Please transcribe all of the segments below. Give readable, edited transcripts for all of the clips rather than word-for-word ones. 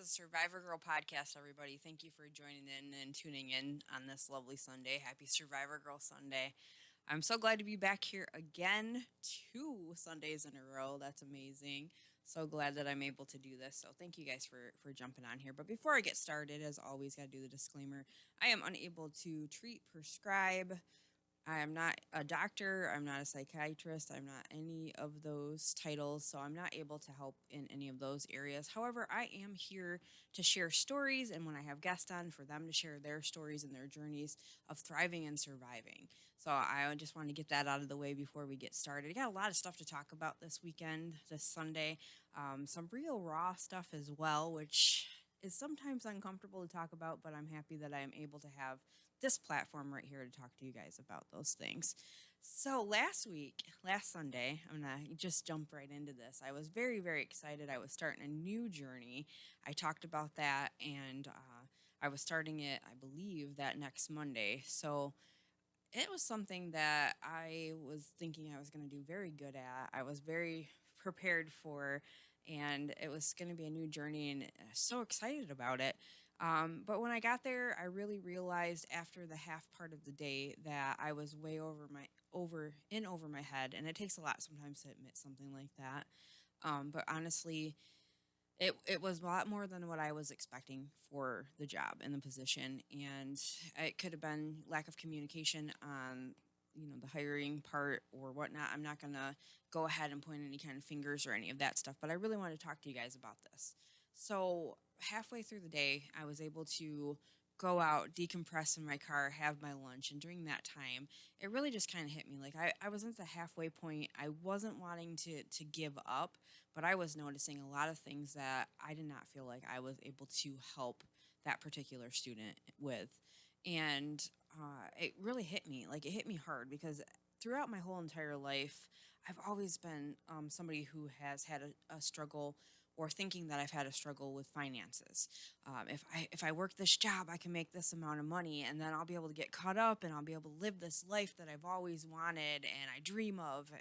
Survivor Girl podcast, everybody. Thank you for joining in and tuning in on this lovely Sunday. Happy Survivor Girl Sunday. I'm so glad to be back here again, 2 Sundays in a row. That's amazing. So glad that I'm able to do this. So thank you guys for jumping on here. But before I get started, as always, got to do the disclaimer. I am unable to treat, prescribe, I am not a doctor. I'm not a psychiatrist. I'm not any of those titles. So I'm not able to help in any of those areas. However, I am here to share stories. And when I have guests on, for them to share their stories and their journeys of thriving and surviving. So I just want to get that out of the way before we get started. I got a lot of stuff to talk about this weekend, this Sunday. Some real raw stuff as well, which is sometimes uncomfortable to talk about, but I'm happy that I am able to have this platform right here to talk to you guys about those things. So last Sunday, I'm going to just jump right into this. I was very, very excited. I was starting a new journey. I talked about that, and I was starting it, I believe, that next Monday. So it was something that I was thinking I was going to do very good at. I was very prepared for, and it was going to be a new journey, and so excited about it. But when I got there, I really realized after the half part of the day that I was way over my head, and it takes a lot sometimes to admit something like that. But honestly, it was a lot more than what I was expecting for the job and the position, and it could have been lack of communication on the hiring part or whatnot. I'm not gonna go ahead and point any kind of fingers or any of that stuff, but I really want to talk to you guys about this. So halfway through the day, I was able to go out, decompress in my car, have my lunch. And during that time, it really just kind of hit me. Like I was at the halfway point. I wasn't wanting to give up, but I was noticing a lot of things that I did not feel like I was able to help that particular student with. And it really hit me. Like it hit me hard because throughout my whole entire life, I've always been somebody who has had a struggle or thinking that I've had a struggle with finances. If I work this job, I can make this amount of money, and then I'll be able to get caught up, and I'll be able to live this life that I've always wanted and I dream of.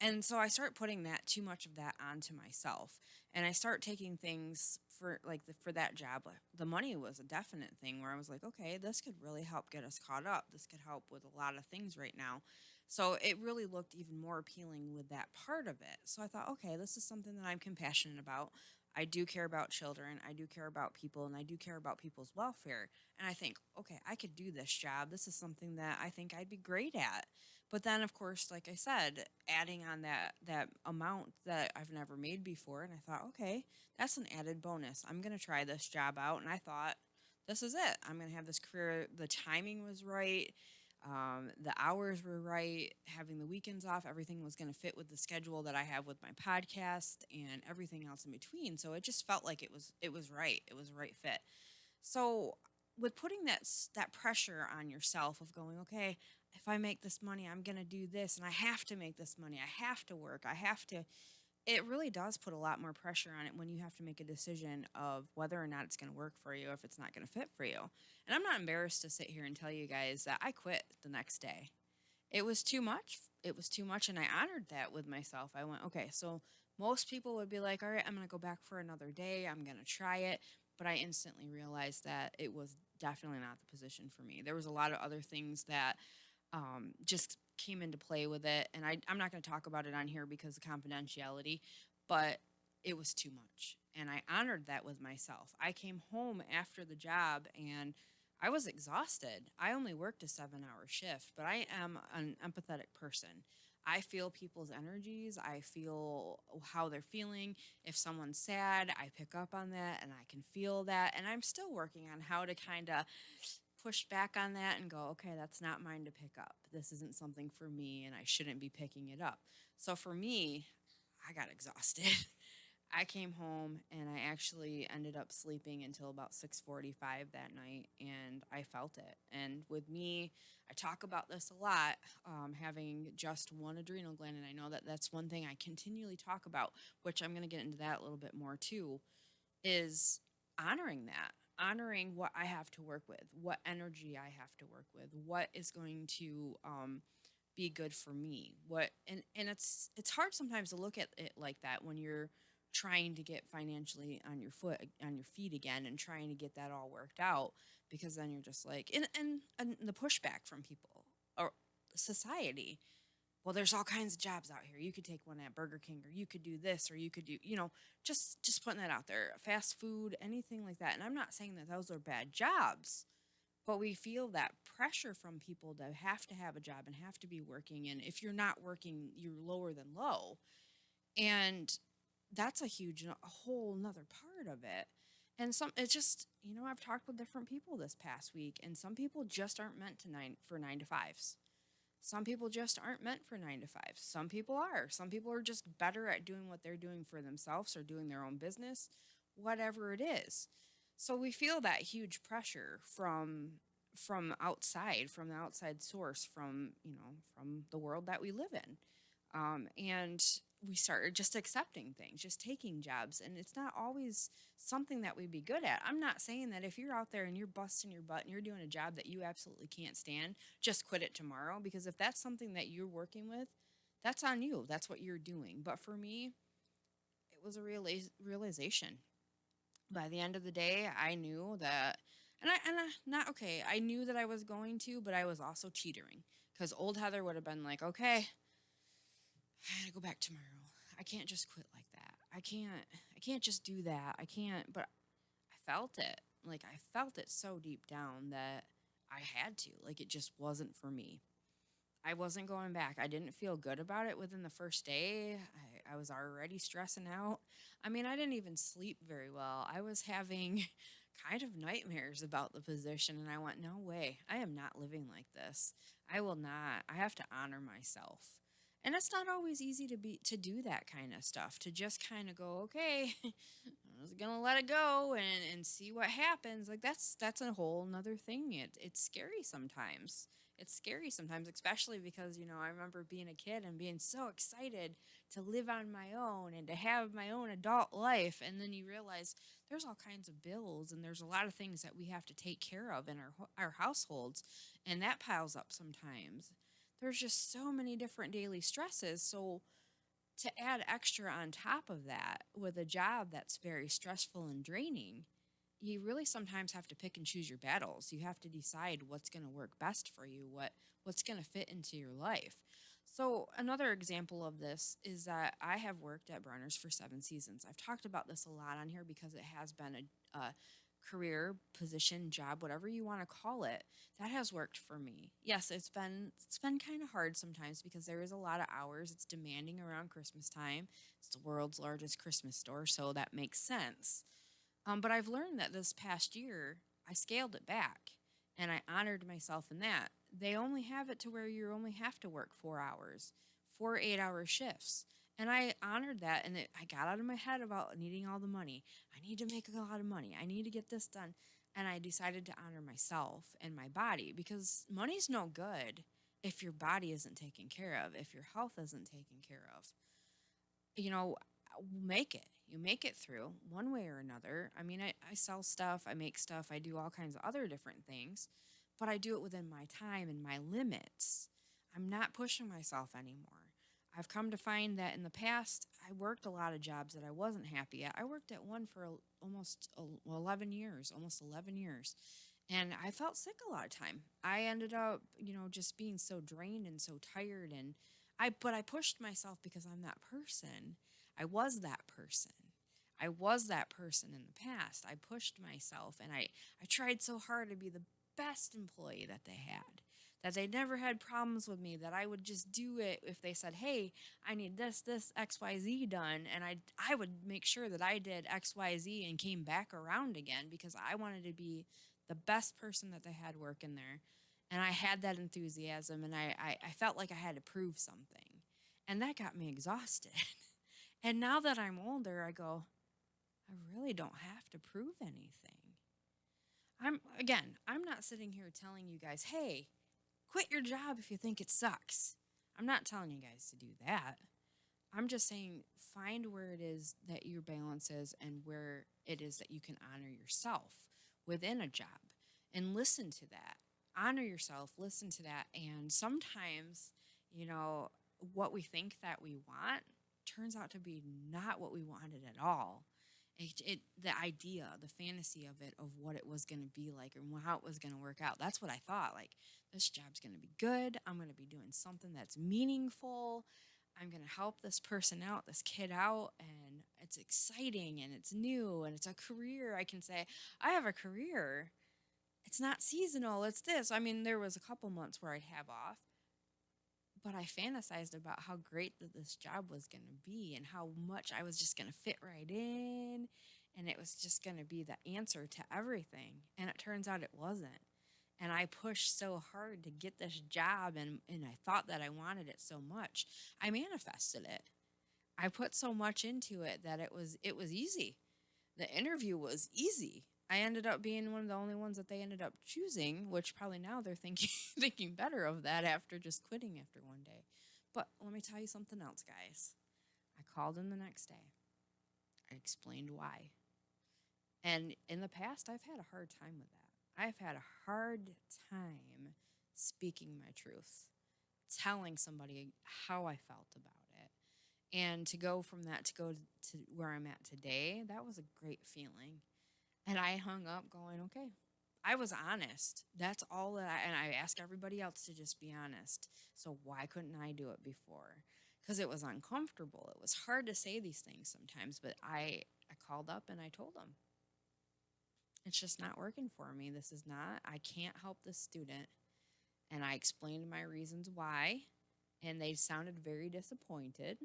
And so I start putting that too much of that onto myself, and I start taking things for like for that job. Like, the money was a definite thing where I was like, okay, this could really help get us caught up. This could help with a lot of things right now. So it really looked even more appealing with that part of it. So I thought, okay, this is something that I'm compassionate about. I do care about children. I do care about people, and I do care about people's welfare. And I think, okay, I could do this job. This is something that I think I'd be great at. But then, of course, like I said, adding on that amount that I've never made before, and I thought, okay, that's an added bonus. I'm gonna try this job out, and I thought, this is it. I'm gonna have this career. The timing was right. The hours were right. Having the weekends off, everything was going to fit with the schedule that I have with my podcast and everything else in between. So it just felt like it was right. It was a right fit. So with putting that pressure on yourself of going, okay, if I make this money, I'm going to do this, and I have to make this money. I have to work. I have to. It really does put a lot more pressure on it when you have to make a decision of whether or not it's going to work for you, if it's not going to fit for you. And I'm not embarrassed to sit here and tell you guys that I quit the next day. It was too much. It was too much. And I honored that with myself. I went, okay, so most people would be like, all right, I'm going to go back for another day. I'm going to try it. But I instantly realized that it was definitely not the position for me. There was a lot of other things that just came into play with it. And I'm not going to talk about it on here because of confidentiality, but it was too much. And I honored that with myself. I came home after the job and I was exhausted. I only worked a 7 hour shift, but I am an empathetic person. I feel people's energies. I feel how they're feeling. If someone's sad, I pick up on that and I can feel that. And I'm still working on how to kind of push back on that and go, okay, that's not mine to pick up. This isn't something for me and I shouldn't be picking it up. So for me, I got exhausted. I came home and I actually ended up sleeping until about 6:45 that night, and I felt it. And with me, I talk about this a lot, having just one adrenal gland, and I know that that's one thing I continually talk about, which I'm going to get into that a little bit more too, is honoring that, honoring what I have to work with, what energy I have to work with, what is going to be good for me. What and it's hard sometimes to look at it like that when you're trying to get financially on your feet again and trying to get that all worked out, because then you're just like, and the pushback from people or society. Well, there's all kinds of jobs out here. You could take one at Burger King, or you could do this, or you could do, just putting that out there. Fast food, anything like that. And I'm not saying that those are bad jobs, but we feel that pressure from people to have a job and have to be working. And if you're not working, you're lower than low. And that's a huge, a whole nother part of it. And it's just, I've talked with different people this past week, and some people just aren't meant to for 9 to 5s. Some people just aren't meant for 9 to 5s. Some people are. Some people are just better at doing what they're doing for themselves or doing their own business, whatever it is. So we feel that huge pressure from the outside source, from the world that we live in. And we started just accepting things, just taking jobs. And it's not always something that we'd be good at. I'm not saying that if you're out there and you're busting your butt and you're doing a job that you absolutely can't stand, just quit it tomorrow. Because if that's something that you're working with, that's on you. That's what you're doing. But for me, it was a realization. By the end of the day, I knew that, not okay. I knew that I was going to, but I was also teetering, because old Heather would have been like, okay, I gotta go back tomorrow. I can't just quit like that. I can't just do that. I can't, but I felt it. Like, I felt it so deep down that I had to. Like, it just wasn't for me. I wasn't going back. I didn't feel good about it within the first day. I was already stressing out. I mean, I didn't even sleep very well. I was having kind of nightmares about the position, and I went, no way. I am not living like this. I will not. I have to honor myself. And it's not always easy to do that kind of stuff, to just kind of go, okay, I'm just gonna let it go and see what happens. Like, that's a whole nother thing. It's scary sometimes. It's scary sometimes, especially because, I remember being a kid and being so excited to live on my own and to have my own adult life. And then you realize there's all kinds of bills, and there's a lot of things that we have to take care of in our households. And that piles up sometimes. There's just so many different daily stresses. So to add extra on top of that with a job that's very stressful and draining, you really sometimes have to pick and choose your battles. You have to decide what's going to work best for you, what's going to fit into your life. So another example of this is that I have worked at Brenner's for 7 seasons. I've talked about this a lot on here because it has been a career, position, job, whatever you want to call it, that has worked for me. Yes, it's been kind of hard sometimes because there is a lot of hours. It's demanding around Christmas time. It's the world's largest Christmas store, so that makes sense. But I've learned that this past year, I scaled it back and I honored myself in that. They only have it to where you only have to work 4 hours, 4 8-hour shifts. And I honored that, and I got out of my head about needing all the money. I need to make a lot of money. I need to get this done. And I decided to honor myself and my body, because money's no good if your body isn't taken care of, if your health isn't taken care of. You know, make it. You make it through one way or another. I mean, I sell stuff, I make stuff, I do all kinds of other different things, but I do it within my time and my limits. I'm not pushing myself anymore. I've come to find that in the past, I worked a lot of jobs that I wasn't happy at. I worked at one for almost 11 years, almost 11 years. And I felt sick a lot of time. I ended up, just being so drained and so tired, and but I pushed myself because I'm that person. I was that person. I was that person in the past. I pushed myself, and I tried so hard to be the best employee that they had, that they never had problems with me, that I would just do it if they said, hey, I need this, XYZ done. And I would make sure that I did XYZ and came back around again, because I wanted to be the best person that they had working there. And I had that enthusiasm, and I felt like I had to prove something. And that got me exhausted. And now that I'm older, I go, I really don't have to prove anything. I'm not sitting here telling you guys, hey, quit your job if you think it sucks. I'm not telling you guys to do that. I'm just saying, find where it is that your balance is and where it is that you can honor yourself within a job, and listen to that. Honor yourself, listen to that. And sometimes, what we think that we want turns out to be not what we wanted at all. The idea, the fantasy of it, of what it was going to be like and how it was going to work out. That's what I thought. Like, this job's going to be good. I'm going to be doing something that's meaningful. I'm going to help this person out, this kid out, and it's exciting and it's new and it's a career. I can say, I have a career. It's not seasonal. It's this. I mean, there was a couple months where I'd have off, but I fantasized about how great that this job was going to be and how much I was just going to fit right in. And it was just going to be the answer to everything. And it turns out it wasn't. And I pushed so hard to get this job, and I thought that I wanted it so much. I manifested it. I put so much into it that it was easy. The interview was easy. I ended up being one of the only ones that they ended up choosing, which probably now they're thinking thinking better of that after just quitting after one day. But let me tell you something else, guys. I called in the next day. I explained why. And in the past, I've had a hard time with that. I've had a hard time speaking my truth, telling somebody how I felt about it. And to go from that to go to where I'm at today, that was a great feeling. And I hung up going, okay. I was honest. That's all that and I ask everybody else to just be honest. So why couldn't I do it before? Because it was uncomfortable. It was hard to say these things sometimes, but I called up and I told them, it's just not working for me. This is not, I can't help this student. And I explained my reasons why, and they sounded very disappointed,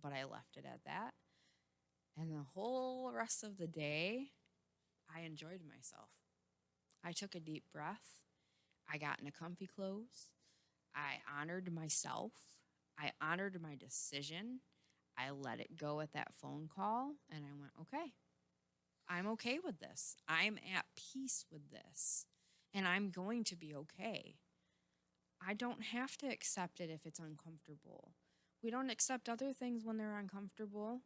but I left it at that. And the whole rest of the day, I enjoyed myself. I took a deep breath. I got into comfy clothes. I honored myself. I honored my decision. I let it go at that phone call, and I went, okay, I'm okay with this. I'm at peace with this, and I'm going to be okay. I don't have to accept it if it's uncomfortable. We don't accept other things when they're uncomfortable.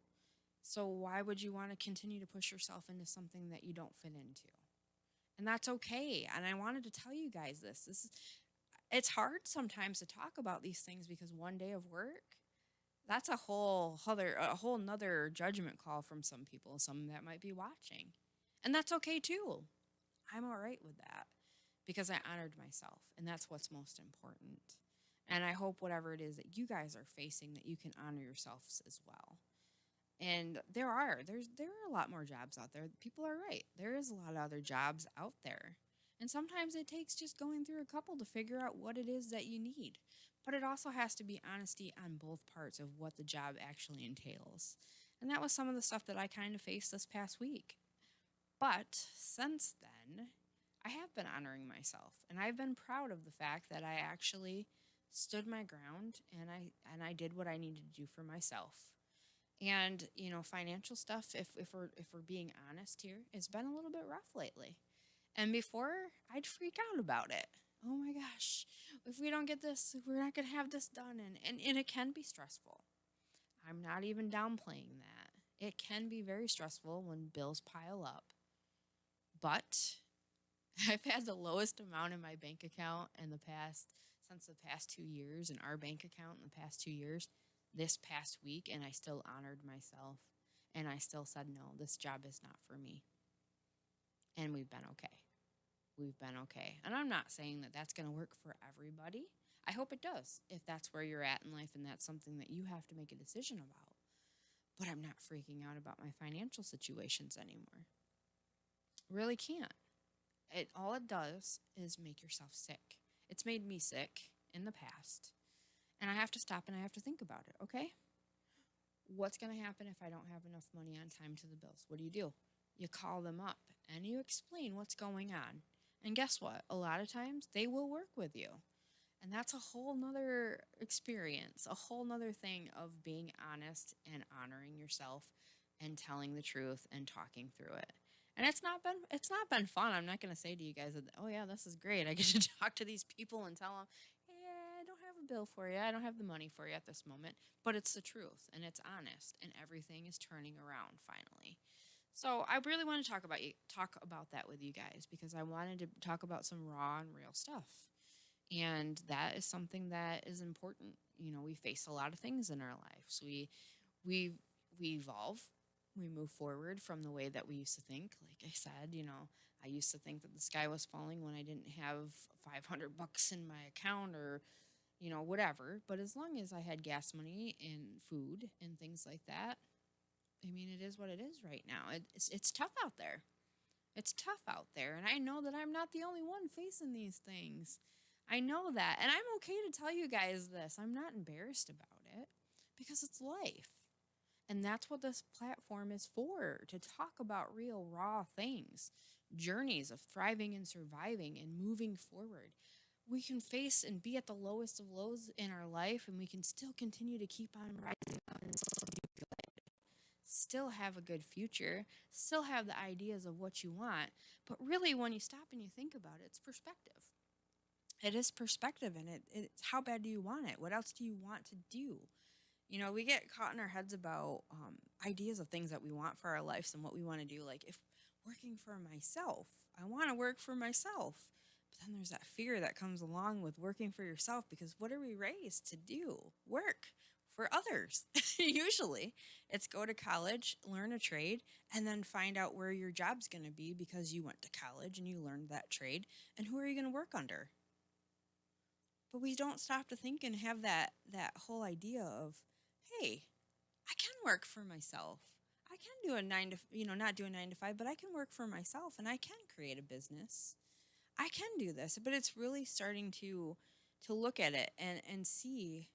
So why would you want to continue to push yourself into something that you don't fit into? And that's okay. And I wanted to tell you guys this. It's hard sometimes to talk about these things because one day of work, that's a whole nother judgment call from some people, some that might be watching. And that's okay too. I'm all right with that because I honored myself, and that's what's most important. And I hope whatever it is that you guys are facing, that you can honor yourselves as well. And there are a lot more jobs out there. People are right. There is a lot of other jobs out there. And sometimes it takes just going through a couple to figure out what it is that you need. But it also has to be honesty on both parts of what the job actually entails. And that was some of the stuff that I kind of faced this past week. But since then, I have been honoring myself, and I've been proud of the fact that I actually stood my ground, and I did what I needed to do for myself. And financial stuff, if we're being honest here, it's been a little bit rough lately. And before, I'd freak out about it. Oh my gosh, if we don't get this, we're not going to have this done. And it can be stressful. I'm not even downplaying that. It can be very stressful when bills pile up. But I've had the lowest amount in my bank account since the past 2 years, in our bank account in the past 2 years, this past week, and I still honored myself. And I still said, no, this job is not for me. And we've been okay. We've been okay. And I'm not saying that that's going to work for everybody. I hope it does, if that's where you're at in life and that's something that you have to make a decision about. But I'm not freaking out about my financial situations anymore. Really can't. All it does is make yourself sick. It's made me sick in the past. And I have to stop and I have to think about it, okay? What's going to happen if I don't have enough money on time to the bills? What do? You call them up and you explain what's going on. And guess what? A lot of times they will work with you. And that's a whole nother experience, a whole nother thing of being honest and honoring yourself and telling the truth and talking through it. And it's not been fun. I'm not going to say to you guys that, oh yeah, this is great. I get to talk to these people and tell them, hey, I don't have a bill for you. I don't have the money for you at this moment. But it's the truth and it's honest and everything is turning around finally. So I really want to talk about that with you guys because I wanted to talk about some raw and real stuff. And that is something that is important. We face a lot of things in our lives. We we we evolve, we move forward from the way that we used to think. Like I said, I used to think that the sky was falling when I didn't have 500 bucks in my account, or whatever. But as long as I had gas money and food and things like that, I mean, it is what it is right now. It's tough out there. It's tough out there, and I know that I'm not the only one facing these things. I know that, and I'm okay to tell you guys this. I'm not embarrassed about it because it's life. And that's what this platform is for, to talk about real, raw things, journeys of thriving and surviving and moving forward. We can face and be at the lowest of lows in our life, and we can still continue to keep on rising up and still have a good future, still have the ideas of what you want. But really, when you stop and you think about it, it's perspective. It is perspective, and it's how bad do you want it? What else do you want to do? We get caught in our heads about ideas of things that we want for our lives and what we want to do. Like, if working for myself, I want to work for myself. But then there's that fear that comes along with working for yourself, because what are we raised to do? Work for others. Usually, it's go to college, learn a trade, and then find out where your job's going to be because you went to college and you learned that trade. And who are you going to work under? But we don't stop to think and have that whole idea of, hey, I can work for myself. I can do a not do a 9 to 5, but I can work for myself and I can create a business. I can do this. But it's really starting to look at it and see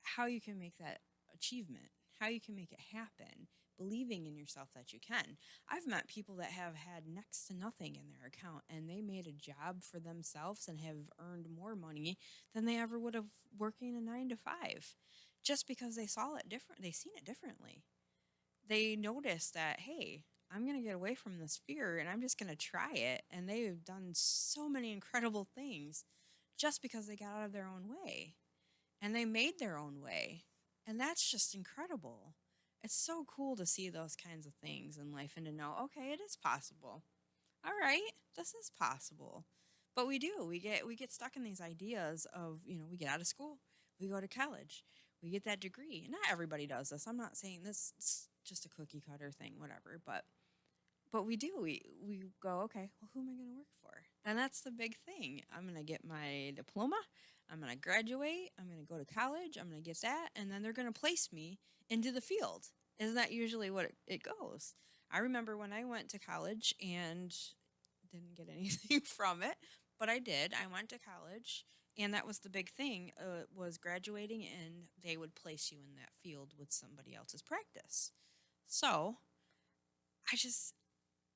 how you can make that achievement, how you can make it happen, believing in yourself that you can. I've met people that have had next to nothing in their account, and they made a job for themselves and have earned more money than they ever would have working a 9 to 5, just because they saw it different. They seen it differently. They noticed that, hey, I'm going to get away from this fear and I'm just going to try it. And they've done so many incredible things just because they got out of their own way and they made their own way. And that's just incredible. It's so cool to see those kinds of things in life and to know, okay, it is possible. All right, this is possible. But we do. We get stuck in these ideas of, we get out of school, we go to college, we get that degree. Not everybody does this. I'm not saying this is just a cookie cutter thing, whatever, but we do. We go, okay, well, who am I going to work for? And that's the big thing. I'm going to get my diploma. I'm going to graduate. I'm going to go to college. I'm going to get that. And then they're going to place me into the field. Isn't that usually what it goes? I remember when I went to college and didn't get anything from it, but I did. I went to college, and that was the big thing, was graduating, and they would place you in that field with somebody else's practice. So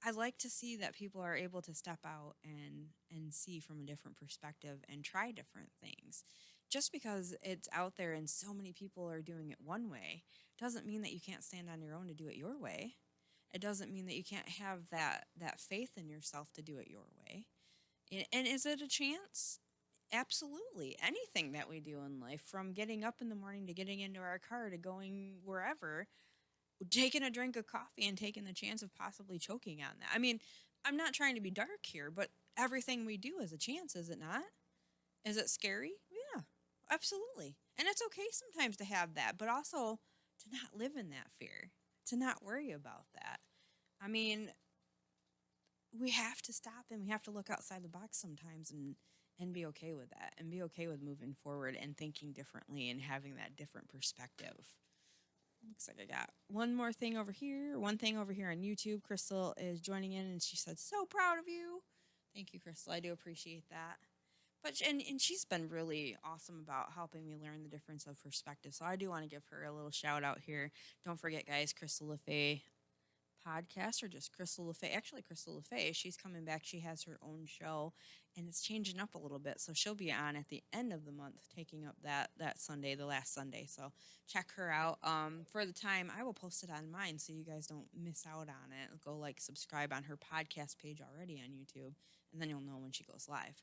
I like to see that people are able to step out and see from a different perspective and try different things. Just because it's out there and so many people are doing it one way doesn't mean that you can't stand on your own to do it your way. It doesn't mean that you can't have that faith in yourself to do it your way. And is it a chance? Absolutely. Anything that we do in life, from getting up in the morning to getting into our car to going wherever, taking a drink of coffee and taking the chance of possibly choking on that. I mean, I'm not trying to be dark here, but everything we do is a chance, is it not? Is it scary? Yeah, absolutely. And it's okay sometimes to have that, but also to not live in that fear, to not worry about that. I mean, we have to stop and we have to look outside the box sometimes and be okay with that, and be okay with moving forward and thinking differently and having that different perspective. Looks like I got one more thing over here. One thing over here on YouTube. Crystal is joining in and she said, so proud of you. Thank you, Crystal. I do appreciate that. But and she's been really awesome about helping me learn the difference of perspective. So I do want to give her a little shout out here. Don't forget, guys, Crystal LeFay podcast, or just Crystal LeFay. Actually, Crystal LeFay, she's coming back. She has her own show, and it's changing up a little bit. So she'll be on at the end of the month, taking up that Sunday, the last Sunday. So check her out. For the time, I will post it on mine so you guys don't miss out on it. Go subscribe on her podcast page already on YouTube, and then you'll know when she goes live.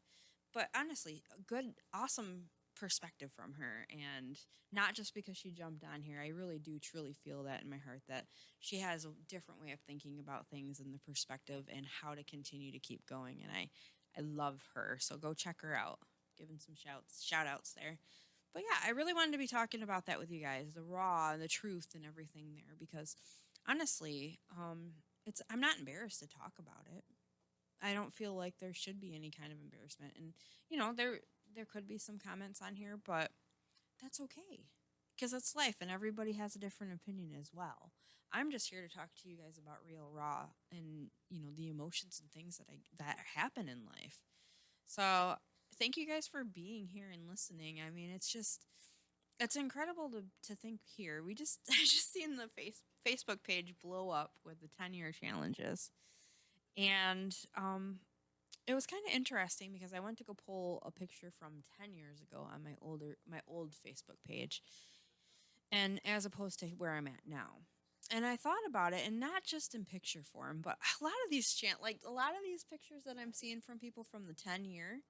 But honestly, a good, awesome perspective from her, and not just because she jumped on here. I really do truly feel that in my heart, that she has a different way of thinking about things and the perspective and how to continue to keep going, and I love her. So go check her out. Giving some shout outs there. But yeah, I really wanted to be talking about that with you guys, the raw and the truth and everything there, because honestly, it's I'm not embarrassed to talk about it. I don't feel like there should be any kind of embarrassment, and there could be some comments on here, but that's okay because it's life, and everybody has a different opinion as well. I'm just here to talk to you guys about real raw and the emotions and things that happen in life. So thank you guys for being here and listening. I mean, it's incredible to think here. I just seen the Facebook page blow up with the 10-year challenges. And it was kind of interesting because I went to go pull a picture from 10 years ago on my old Facebook page, and as opposed to where I'm at now. And I thought about it, and not just in picture form, but a lot of these pictures that I'm seeing from people from the 10-year.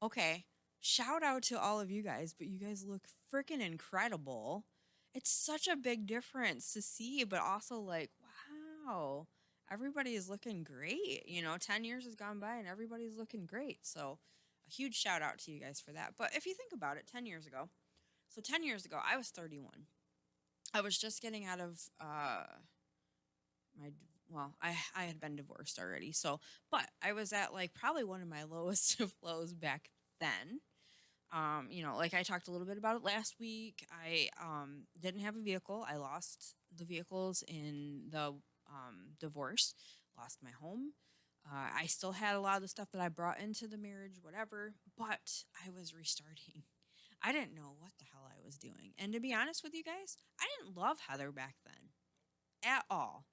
Okay, shout out to all of you guys, but you guys look freaking incredible. It's such a big difference to see, but also like, wow, everybody is looking great. 10 years has gone by and everybody's looking great. So, a huge shout out to you guys for that. But if you think about it, 10 years ago, so 10 years ago, I was 31. I was just getting out of my well, I had been divorced already. So, but I was at like probably one of my lowest of lows back then. Like I talked a little bit about it last week. I didn't have a vehicle. I lost the vehicles in the divorce, lost my home. I still had a lot of the stuff that I brought into the marriage, whatever, but I was restarting. I didn't know what the hell I was doing. And to be honest with you guys, I didn't love Heather back then at all.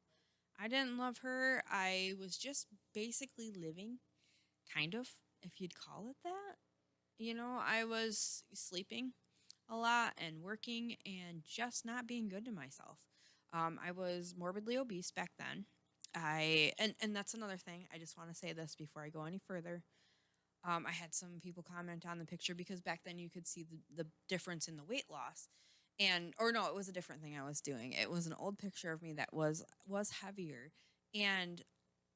I didn't love her. I was just basically living, kind of, if you'd call it that. I was sleeping a lot and working and just not being good to myself. I was morbidly obese back then. And that's another thing. I just want to say this before I go any further. I had some people comment on the picture because back then you could see the difference in the weight loss. And or no, it was a different thing I was doing. It was an old picture of me that was heavier. And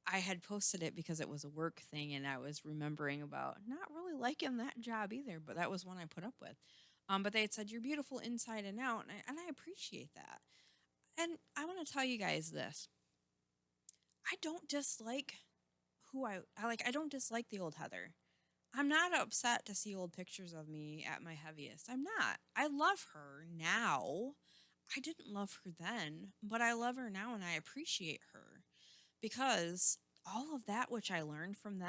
I had posted it because it was a work thing and I was remembering about not really liking that job either, but that was one I put up with. But they had said you're beautiful inside and out, and I appreciate that. And I want to tell you guys this. I don't dislike I like. I don't dislike the old Heather. I'm not upset to see old pictures of me at my heaviest. I'm not. I love her now. I didn't love her then, but I love her now and I appreciate her because all of that which I learned from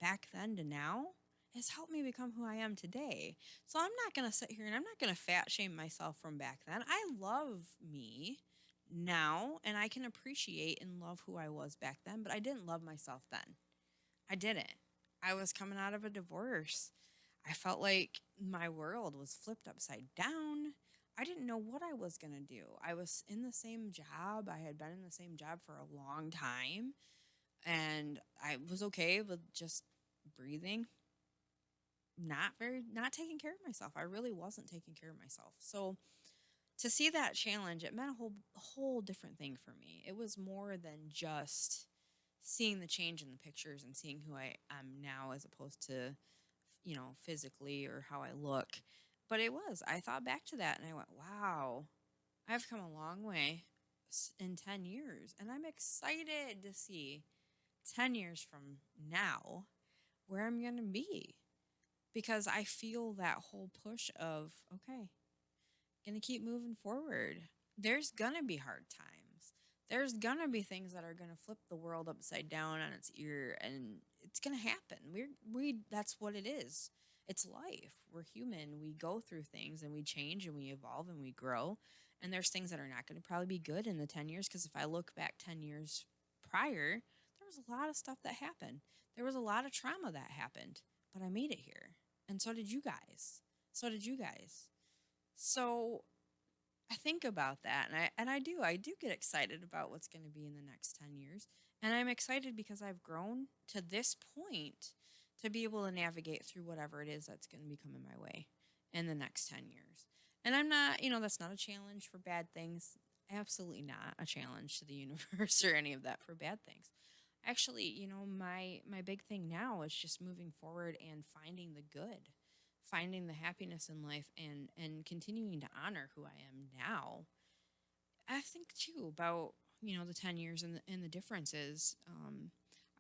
back then to now, has helped me become who I am today. So I'm not going to sit here and I'm not going to fat shame myself from back then. I love me now and I can appreciate and love who I was back then, but I didn't love myself then. I didn't. I was coming out of a divorce. I felt like my world was flipped upside down. I didn't know what I was going to do. I was in the same job. I had been in the same job for a long time. And I was okay with just breathing, not taking care of myself. I really wasn't taking care of myself. So to see that challenge, it meant a whole different thing for me. It was more than just seeing the change in the pictures and seeing who I am now as opposed to, physically or how I look. But it was. I thought back to that and I went, wow, I've come a long way in 10 years. And I'm excited to see 10 years from now where I'm going to be because I feel that whole push of, okay, going to keep moving forward. There's going to be hard times. There's going to be things that are going to flip the world upside down on its ear and it's going to happen. We that's what it is. It's life. We're human. We go through things and we change and we evolve and we grow. And there's things that are not going to probably be good in the 10 years because if I look back 10 years prior, there was a lot of stuff that happened. There was a lot of trauma that happened, but I made it here. And so did you guys. So did you guys. So I think about that and I do get excited about what's going to be in the next 10 years. And I'm excited because I've grown to this point to be able to navigate through whatever it is that's going to be coming my way in the next 10 years. And I'm not, that's not a challenge for bad things. Absolutely not a challenge to the universe or any of that for bad things. Actually, my big thing now is just moving forward and finding the good. finding the happiness in life and continuing to honor who I am now. I think too about, the 10 years and the differences.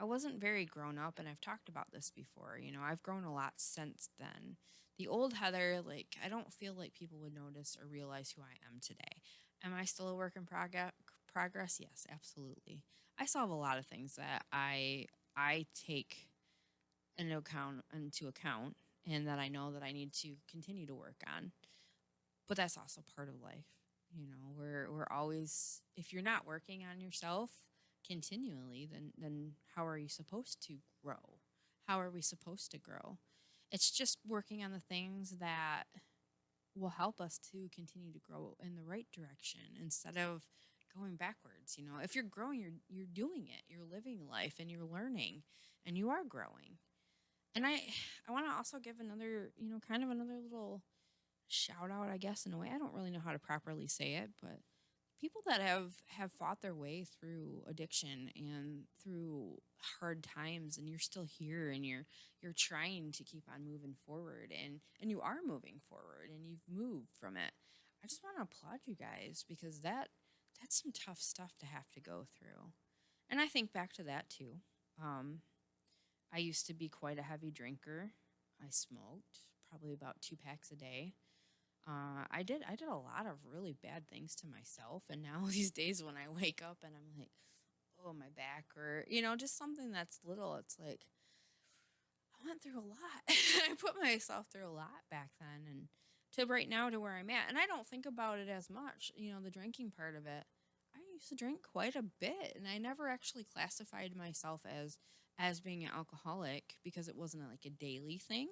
I wasn't very grown up, and I've talked about this before. I've grown a lot since then. The old Heather, like, I don't feel like people would notice or realize who I am today. Am I still a work in progress? Yes, absolutely. I still have a lot of things that I take into account, and that I know that I need to continue to work on. But that's also part of life. We're always, if you're not working on yourself continually, then how are you supposed to grow? How are we supposed to grow? It's just working on the things that will help us to continue to grow in the right direction instead of going backwards. If you're growing, you're doing it. You're living life and you're learning and you are growing. And I want to also give another, kind of another little shout out, I guess, in a way. I don't really know how to properly say it, but people that have fought their way through addiction and through hard times, and you're still here, and you're trying to keep on moving forward, and you are moving forward, and you've moved from it. I just want to applaud you guys, because that's some tough stuff to have to go through. And I think back to that too. Um, I used to be quite a heavy drinker. I smoked probably about 2 packs a day. I did a lot of really bad things to myself, and now these days when I wake up and I'm like, oh, my back, or just something that's little, it's like I went through a lot. I put myself through a lot back then, and to right now to where I'm at, and I don't think about it as much. The drinking part of it. I used to drink quite a bit, and I never actually classified myself as being an alcoholic, because it wasn't like a daily thing.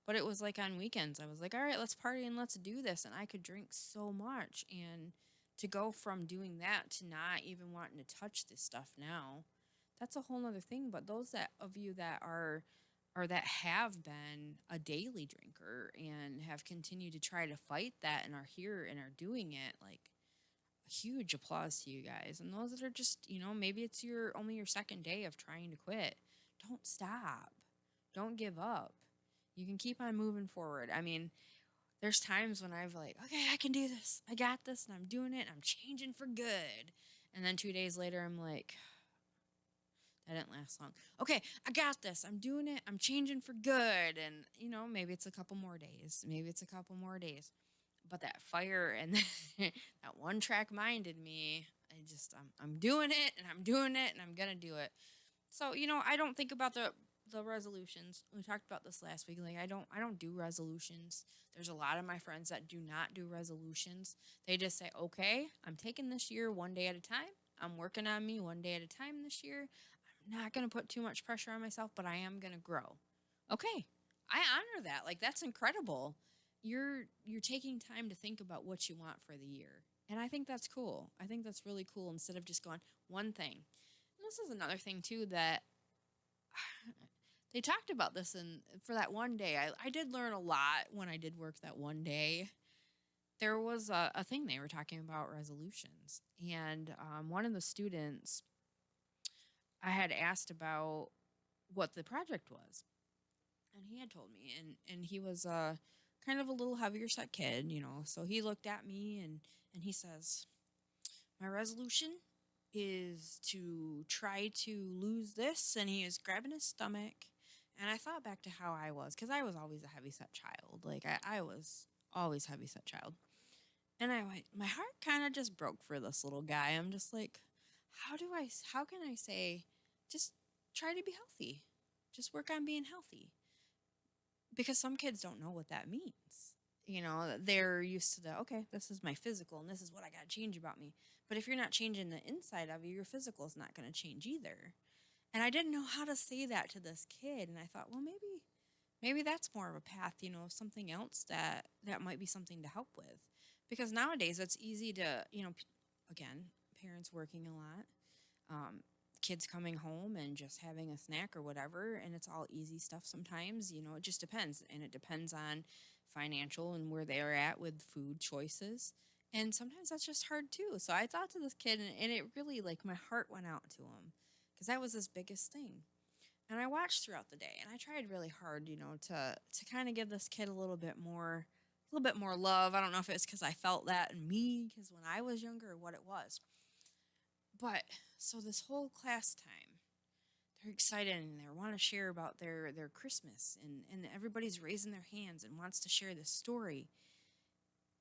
But it was like on weekends, I was like, all right, let's party and let's do this. And I could drink so much. And to go from doing that to not even wanting to touch this stuff now, that's a whole nother thing. But those that of you that are or that have been a daily drinker and have continued to try to fight that and are here and are doing it, like, a huge applause to you guys. And those that are just, maybe it's your only your second day of trying to quit, don't stop. Don't give up. You can keep on moving forward. I mean, there's times when I've like, okay, I can do this. I got this, and I'm doing it. And I'm changing for good. And then 2 days later, I'm like, that didn't last long. Okay, I got this. I'm doing it. I'm changing for good. And, maybe it's a couple more days. Maybe it's a couple more days. But that fire and that one track mind in me, I'm doing it, and I'm doing it, and I'm going to do it. So, I don't think about the resolutions. We talked about this last week. Like, I don't do resolutions. There's a lot of my friends that do not do resolutions. They just say, okay, I'm taking this year one day at a time. I'm working on me one day at a time this year. I'm not going to put too much pressure on myself, but I am going to grow. Okay. I honor that. Like, that's incredible. You're taking time to think about what you want for the year. And I think that's cool. I think that's really cool, instead of just going one thing. And this is another thing too, that they talked about this, and for that one day, I did learn a lot when I did work that one day. There was a thing they were talking about resolutions, and one of the students, I had asked about what the project was, and he had told me, and he was kind of a little heavier set kid, so he looked at me, and he says, my resolution is to try to lose this, and he is grabbing his stomach. And I thought back to how I was, because I was always a heavyset child. Like, I was always heavyset child. And I went, my heart kind of just broke for this little guy. I'm just like, how can I say, just try to be healthy? Just work on being healthy. Because some kids don't know what that means. They're used to okay, this is my physical, and this is what I got to change about me. But if you're not changing the inside of you, your physical is not going to change either. And I didn't know how to say that to this kid. And I thought, well, maybe that's more of a path, something else that might be something to help with. Because nowadays it's easy to, again, parents working a lot, kids coming home and just having a snack or whatever. And it's all easy stuff sometimes, it just depends. And it depends on financial and where they're at with food choices. And sometimes that's just hard too. So I thought to this kid, and it really, like, my heart went out to him, because that was his biggest thing. And I watched throughout the day, and I tried really hard, to kind of give this kid a little bit more love. I don't know if it's because I felt that in me, because when I was younger, or what it was. But so this whole class time, they're excited and they want to share about their Christmas, and everybody's raising their hands and wants to share this story.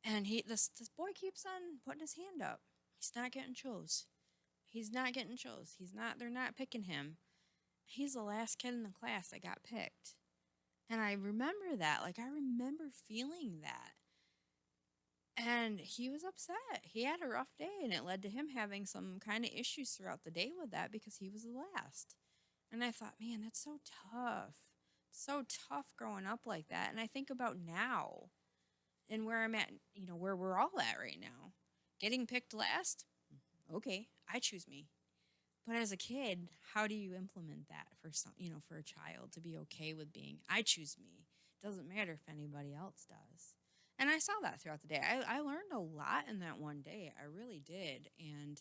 And this boy keeps on putting his hand up. He's not getting chose. He's not getting chose. He's not. They're not picking him. He's the last kid in the class that got picked. And I remember that. Like, I remember feeling that. And he was upset. He had a rough day, and it led to him having some kind of issues throughout the day with that because he was the last. And I thought, man, that's so tough. So tough growing up like that. And I think about now and where I'm at, where we're all at right now. Getting picked last, okay, I choose me. But as a kid, how do you implement that for a child to be okay with being, I choose me? Doesn't matter if anybody else does. And I saw that throughout the day. I learned a lot in that one day. I really did. And,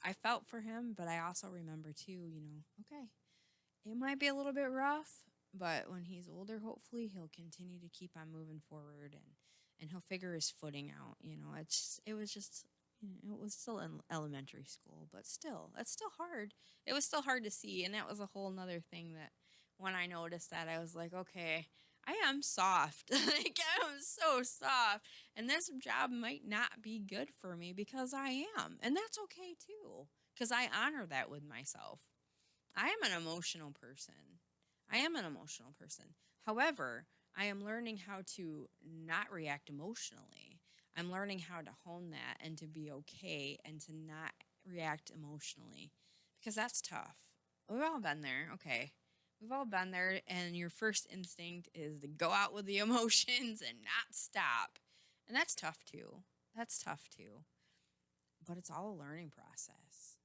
I felt for him, but I also remember too, okay, it might be a little bit rough, but when he's older, hopefully he'll continue to keep on moving forward and he'll figure his footing out. It was just, it was still in elementary school, but still, it's still hard. It was still hard to see. And that was a whole nother thing that when I noticed that, I was like, okay, I am soft. Like, I'm so soft. And this job might not be good for me because I am. And that's okay too, because I honor that with myself. I am an emotional person. I am an emotional person. However, I am learning how to not react emotionally. I'm learning how to hone that and to be okay and to not react emotionally because that's tough. We've all been there. Okay. We've all been there, and your first instinct is to go out with the emotions and not stop. And that's tough too. That's tough too. But it's all a learning process.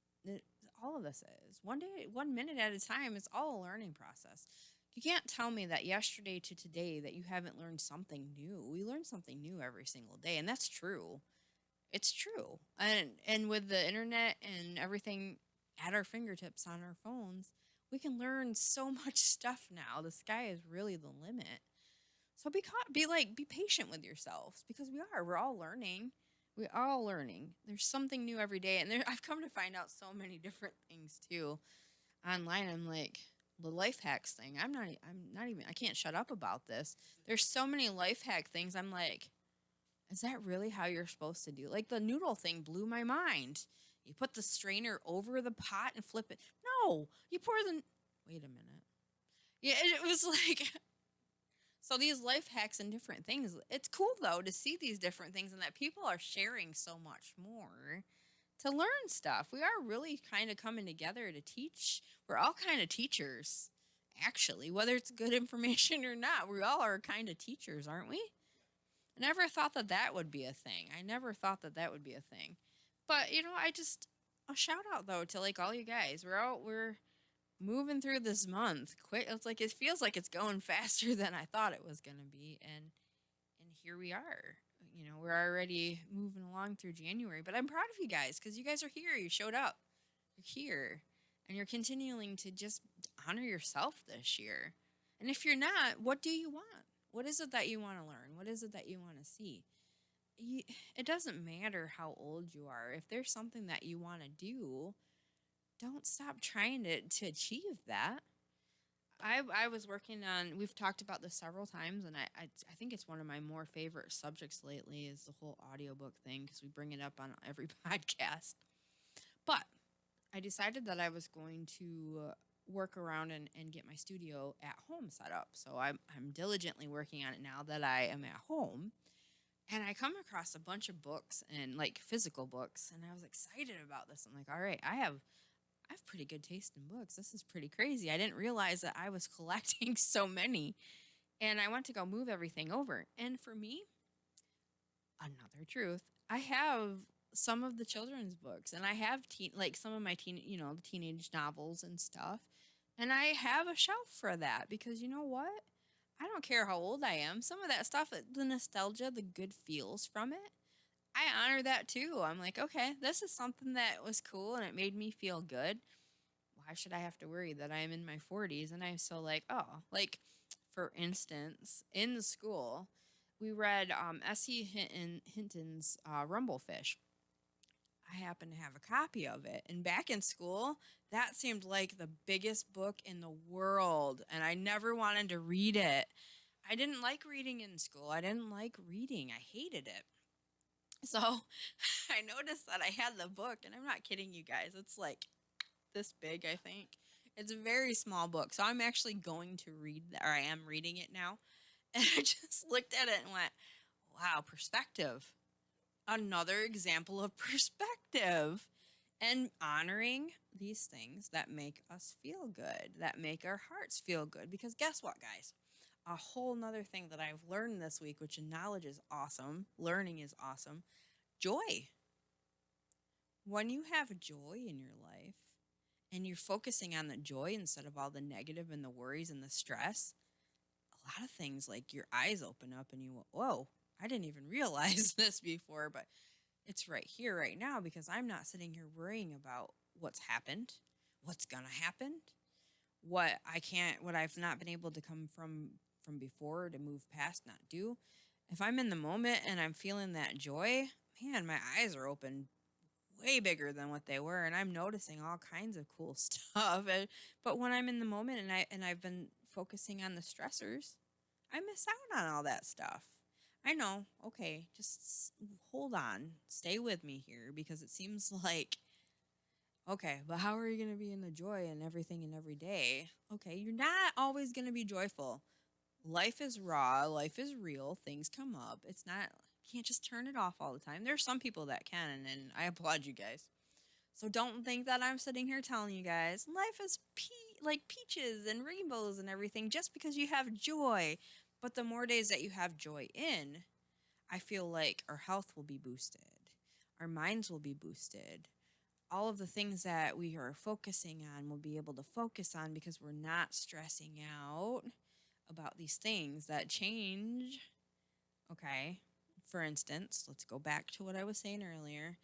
All of this is. One day, 1 minute at a time, it's all a learning process. You can't tell me that yesterday to today that you haven't learned something new. We learn something new every single day, and that's true. It's true. And with the internet and everything at our fingertips on our phones, we can learn so much stuff now. The sky is really the limit. So be patient with yourselves because we're all learning. We're all learning. There's something new every day, and I've come to find out so many different things too online. I'm like, the life hacks thing. I can't shut up about this. There's so many life hack things. I'm like, is that really how you're supposed to do? Like the noodle thing blew my mind. You put the strainer over the pot and flip it. No, you pour the. Wait a minute. Yeah, it was like. So these life hacks and different things. It's cool though to see these different things and that people are sharing so much more to learn stuff. We are really kind of coming together to teach. We're all kind of teachers, actually, whether it's good information or not. We all are kind of teachers, aren't we? I never thought that would be a thing. I never thought that would be a thing. But a shout out though to like all you guys. We're moving through this month quick. It's like it feels like it's going faster than I thought it was gonna be, and here we are. We're already moving along through January. But I'm proud of you guys because you guys are here. You showed up. You're here, and you're continuing to just honor yourself this year. And if you're not, what do you want? What is it that you want to learn? What is it that you want to see? It doesn't matter how old you are. If there's something that you want to do, don't stop trying to achieve that. I was working on, we've talked about this several times, and I think it's one of my more favorite subjects lately is the whole audiobook thing because we bring it up on every podcast. But I decided that I was going to work around and get my studio at home set up. So I'm diligently working on it now that I am at home. And I come across a bunch of books and like physical books, and I was excited about this. I'm like, all right, I have pretty good taste in books. This is pretty crazy. I didn't realize that I was collecting so many. And I went to go move everything over. And for me, another truth, I have some of the children's books, and I have some of my the teenage novels and stuff. And I have a shelf for that because you know what? I don't care how old I am. Some of that stuff, the nostalgia, the good feels from it, I honor that too. I'm like, okay, this is something that was cool and it made me feel good. why should I have to worry that I'm in my 40s? And I'm so like, oh, like for instance, in the school, we read Hinton's Rumblefish. I happen to have a copy of it. And back in school, that seemed like the biggest book in the world. And I never wanted to read it. I didn't like reading in school. I didn't like reading. I hated it. So I noticed that I had the book, and I'm not kidding you guys. It's like this big, I think. It's a very small book. So I'm actually going to read that, or I am reading it now. And I just looked at it and went, wow, perspective. Another example of perspective and honoring these things that make us feel good, that make our hearts feel good. Because guess what, guys? A whole nother thing that I've learned this week, which knowledge is awesome, learning is awesome, joy. When you have joy in your life and you're focusing on the joy instead of all the negative and the worries and the stress, a lot of things like your eyes open up and you, whoa, I didn't even realize this before, but it's right here, right now, because I'm not sitting here worrying about what's happened, what's gonna happen, what I've not been able to come from before to move past, not do. If I'm in the moment and I'm feeling that joy, man, my eyes are open way bigger than what they were, and I'm noticing all kinds of cool stuff. But when I'm in the moment and I've been focusing on the stressors, I miss out on all that stuff. I know. Okay, just hold on. Stay with me here because it seems like okay, but how are you going to be in the joy and everything and every day? Okay, you're not always going to be joyful. Life is raw, life is real, things come up. It's not, you can't just turn it off all the time. There are some people that can, and I applaud you guys. So don't think that I'm sitting here telling you guys life is like peaches and rainbows and everything just because you have joy. But the more days that you have joy in, I feel like our health will be boosted, our minds will be boosted, all of the things that we are focusing on will be able to focus on because we're not stressing out about these things that change. Okay. For instance, let's go back to what I was saying earlier,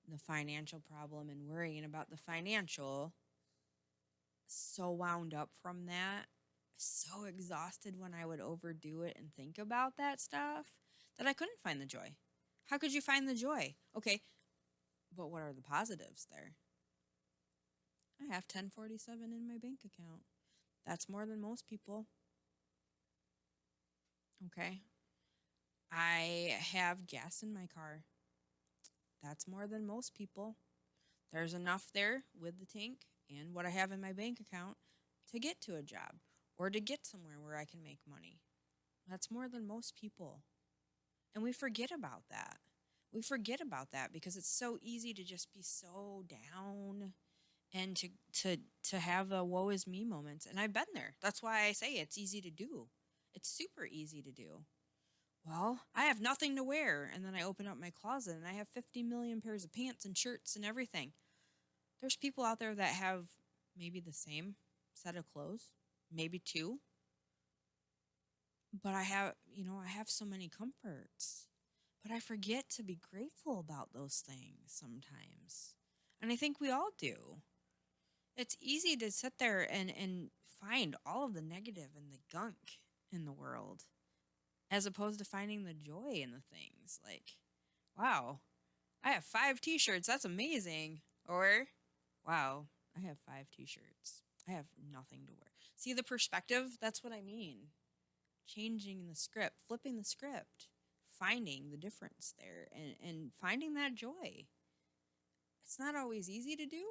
the financial problem and worrying about the financial. So wound up from that, so exhausted when I would overdo it and think about that stuff that I couldn't find the joy. How could you find the joy? Okay, but what are the positives there? I have 1047 in my bank account. That's more than most people. Okay. I have gas in my car. That's more than most people. There's enough there with the tank and what I have in my bank account to get to a job or to get somewhere where I can make money. That's more than most people. And we forget about that. We forget about that because it's so easy to just be so down and to have a woe is me moments. And I've been there. That's why I say it's easy to do. It's super easy to do. Well, I have nothing to wear. And then I open up my closet and I have 50 million pairs of pants and shirts and everything. There's people out there that have maybe the same set of clothes, maybe two. But I have so many comforts. But I forget to be grateful about those things sometimes. And I think we all do. It's easy to sit there and find all of the negative and the gunk in the world as opposed to finding the joy in the things. Like, wow, I have 5 t-shirts. That's amazing. Or, wow, I have 5 t-shirts. I have nothing to wear. See the perspective? That's what I mean. Changing the script, flipping the script, finding the difference there and finding that joy. It's not always easy to do,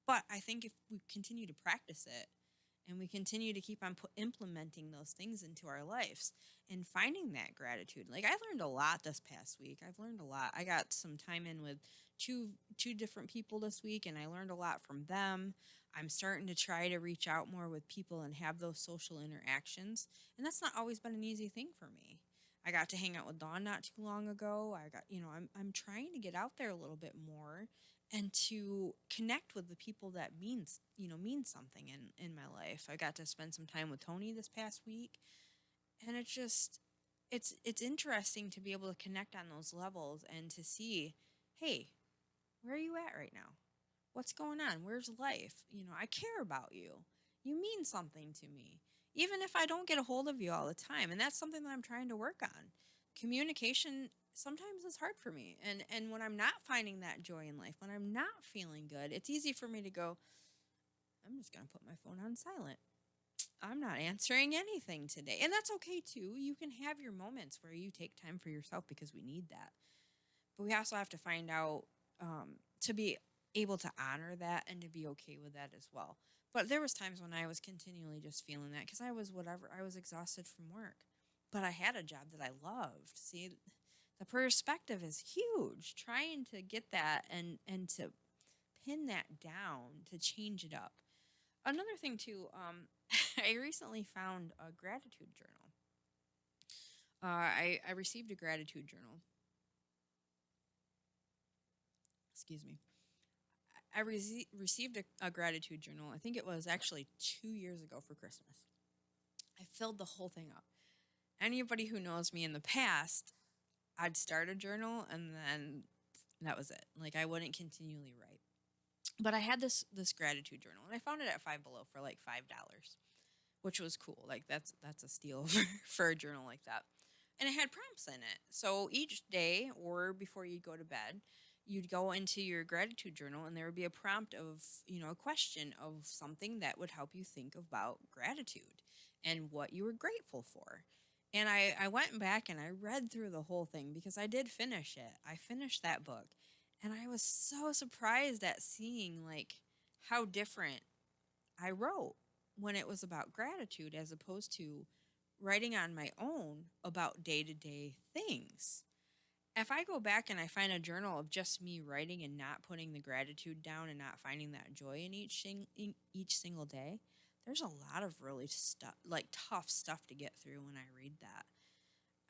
but I think if we continue to practice it and we continue to keep on implementing those things into our lives and finding that gratitude. Like I learned a lot this past week. I've learned a lot. I got some time in with two different people this week and I learned a lot from them. I'm starting to try to reach out more with people and have those social interactions. And that's not always been an easy thing for me. I got to hang out with Dawn not too long ago. I'm trying to get out there a little bit more and to connect with the people that mean something in my life. I got to spend some time with Tony this past week, and it's interesting to be able to connect on those levels and to see, hey, where are you at right now? What's going on? Where's life? I care about you. You mean something to me, even if I don't get a hold of you all the time. And that's something that I'm trying to work on. Communication sometimes is hard for me. And when I'm not finding that joy in life, when I'm not feeling good, it's easy for me to go, I'm just going to put my phone on silent. I'm not answering anything today. And that's okay too. You can have your moments where you take time for yourself because we need that. But we also have to find out to be able to honor that and to be okay with that as well. But there was times when I was continually just feeling that because I was whatever, I was exhausted from work. But I had a job that I loved. See, the perspective is huge. Trying to get that and to pin that down, to change it up. Another thing too, I recently found a gratitude journal. I received a gratitude journal. Excuse me. Received a gratitude journal. I think it was actually 2 years ago for Christmas. I filled the whole thing up. Anybody who knows me in the past, I'd start a journal and then that was it. Like I wouldn't continually write. But I had this gratitude journal and I found it at Five Below for like $5, which was cool. Like that's a steal for a journal like that. And it had prompts in it. So each day or before you go to bed, you'd go into your gratitude journal and there would be a prompt of, a question of something that would help you think about gratitude and what you were grateful for. And I went back and I read through the whole thing because I did finish it. I finished that book. And I was so surprised at seeing like how different I wrote when it was about gratitude as opposed to writing on my own about day to day things. If I go back and I find a journal of just me writing and not putting the gratitude down and not finding that joy in each single day, there's a lot of really like tough stuff to get through when I read that.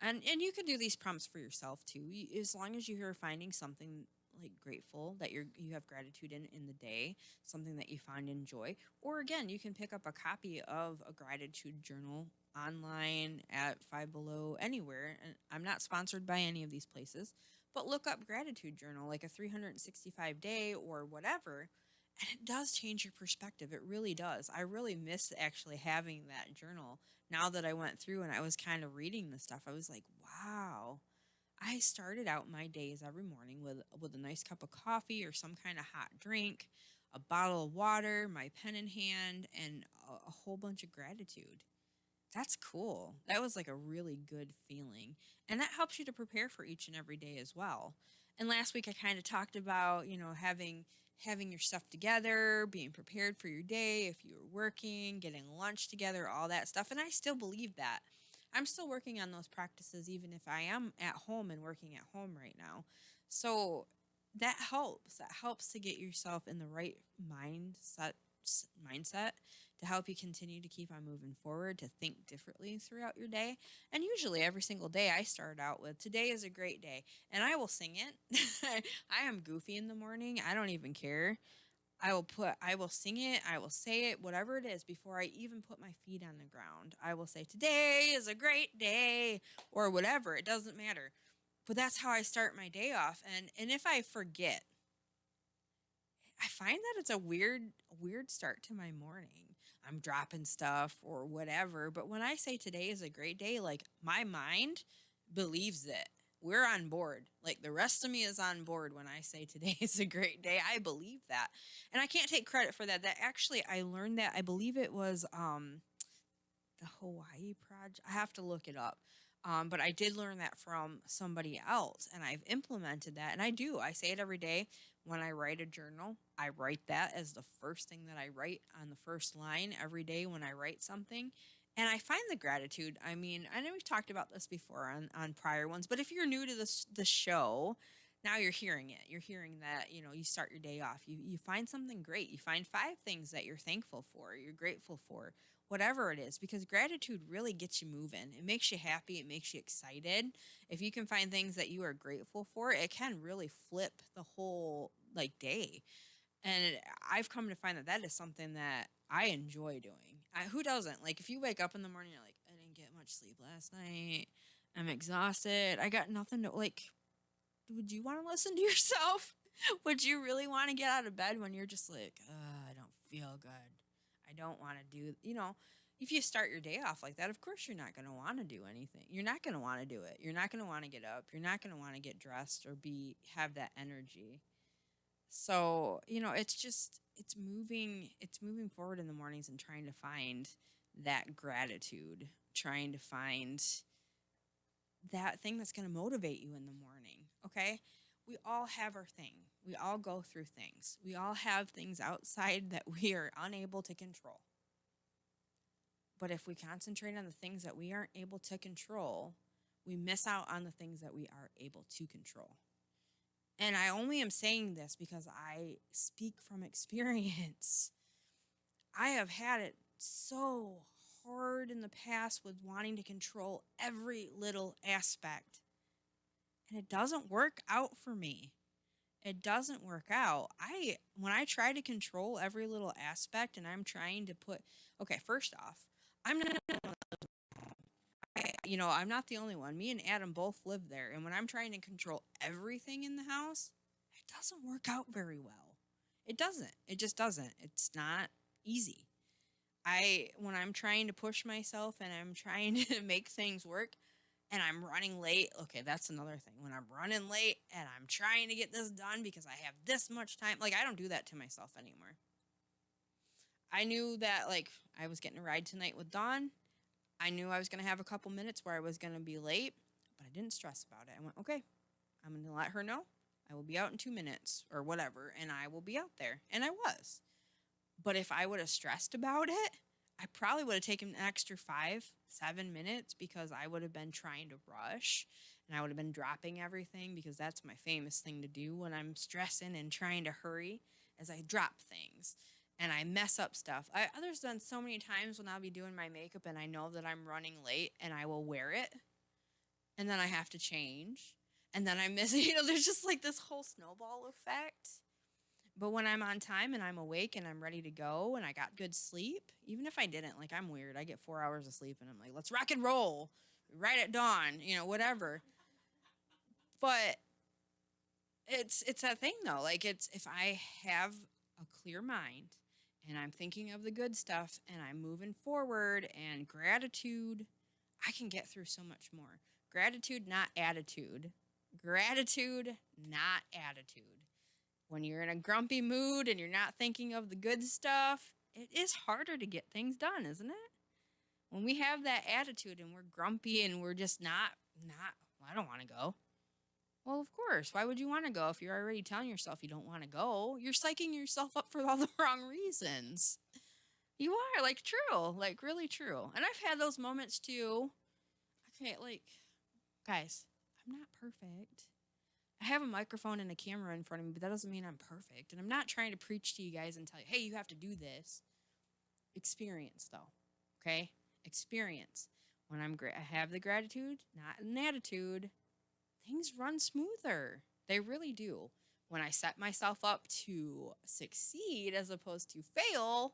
And you can do these prompts for yourself too, as long as you're finding something like grateful that you have gratitude in the day, something that you find in joy. Or again, you can pick up a copy of a gratitude journal online at Five Below, anywhere. And I'm not sponsored by any of these places, but look up gratitude journal, like a 365 day or whatever, and it does change your perspective. It really does. I really miss actually having that journal. Now that I went through and I was kind of reading the stuff, I was like, wow. I started out my days every morning with a nice cup of coffee or some kind of hot drink, a bottle of water, my pen in hand, and a whole bunch of gratitude. That's cool. That was like a really good feeling. And that helps you to prepare for each and every day as well. And last week I kind of talked about, having your stuff together, being prepared for your day, if you were working, getting lunch together, all that stuff. And I still believe that. I'm still working on those practices even if I am at home and working at home right now. So that helps. That helps to get yourself in the right mindset to help you continue to keep on moving forward, to think differently throughout your day. And usually every single day I start out with today is a great day and I will sing it. I am goofy in the morning. I don't even care. I will sing it, I will say it, whatever it is, before I even put my feet on the ground. I will say, today is a great day, or whatever. It doesn't matter. But that's how I start my day off. And if I forget, I find that it's a weird start to my morning. I'm dropping stuff or whatever. But when I say today is a great day, like my mind believes it. We're on board. Like the rest of me is on board when I say today is a great day. I believe that. And I can't take credit for that. That actually I learned that. I believe it was the Hawaii project. I have to look it up. But I did learn that from somebody else, and I've implemented that. And I do. I say it every day when I write a journal. I write that as the first thing that I write on the first line every day when I write something. And I find the gratitude. I mean, I know we've talked about this before on prior ones, but if you're new to the show, now you're hearing it. You're hearing that, you start your day off. You find something great. You find 5 things that you're thankful for, you're grateful for, whatever it is, because gratitude really gets you moving. It makes you happy. It makes you excited. If you can find things that you are grateful for, it can really flip the whole like day. And I've come to find that that is something that I enjoy doing. Who doesn't? Like, if you wake up in the morning, you're like, I didn't get much sleep last night. I'm exhausted. I got nothing to, like, would you want to listen to yourself? Would you really want to get out of bed when you're just like, I don't feel good? I don't want to do, if you start your day off like that, of course you're not going to want to do anything. You're not going to want to do it. You're not going to want to get up. You're not going to want to get dressed or have that energy. So, it's moving forward in the mornings and trying to find that gratitude, trying to find that thing that's going to motivate you in the morning. Okay. We all have our thing. We all go through things. We all have things outside that we are unable to control. But if we concentrate on the things that we aren't able to control, we miss out on the things that we are able to control. And I only am saying this because I speak from experience. I have had it so hard in the past with wanting to control every little aspect. And it doesn't work out for me. It doesn't work out. When I try to control every little aspect and I'm trying to first off, I'm not I'm not the only one. Me and Adam both live there, and when I'm trying to control everything in the house, it doesn't work out very well. It doesn't. It just doesn't. It's not easy. When I'm trying to push myself and I'm trying to make things work and I'm running late, okay, that's another thing. When I'm running late and I'm trying to get this done because I have this much time, like I don't do that to myself anymore. I knew that like I was getting a ride tonight with Dawn. I knew I was going to have a couple minutes where I was going to be late, but I didn't stress about it. I went, okay, I'm going to let her know I will be out in 2 minutes or whatever, and I will be out there. And I was. But if I would have stressed about it, I probably would have taken an extra 5-7 minutes because I would have been trying to rush and I would have been dropping everything because that's my famous thing to do when I'm stressing and trying to hurry as I drop things and I mess up stuff. There's done so many times when I'll be doing my makeup and I know that I'm running late and I will wear it and then I have to change and then I miss it. There's just like this whole snowball effect. But when I'm on time and I'm awake and I'm ready to go and I got good sleep, even if I didn't, like I'm weird. I get 4 hours of sleep and I'm like, let's rock and roll right at dawn, whatever. But it's that thing though. Like it's if I have a clear mind and I'm thinking of the good stuff and I'm moving forward and gratitude, I can get through so much more. Gratitude, not attitude. Gratitude, not attitude. When you're in a grumpy mood and you're not thinking of the good stuff, it is harder to get things done, isn't it? When we have that attitude and we're grumpy and we're just well, I don't want to go. Well, of course. Why would you want to go if you're already telling yourself you don't want to go? You're psyching yourself up for all the wrong reasons. You are, like, true. Like, really true. And I've had those moments too. Okay, like, guys, I'm not perfect. I have a microphone and a camera in front of me, but that doesn't mean I'm perfect. And I'm not trying to preach to you guys and tell you, hey, you have to do this. Experience, though. Okay? Experience. When I have the gratitude, not an attitude, things run smoother. They really do. When I set myself up to succeed as opposed to fail,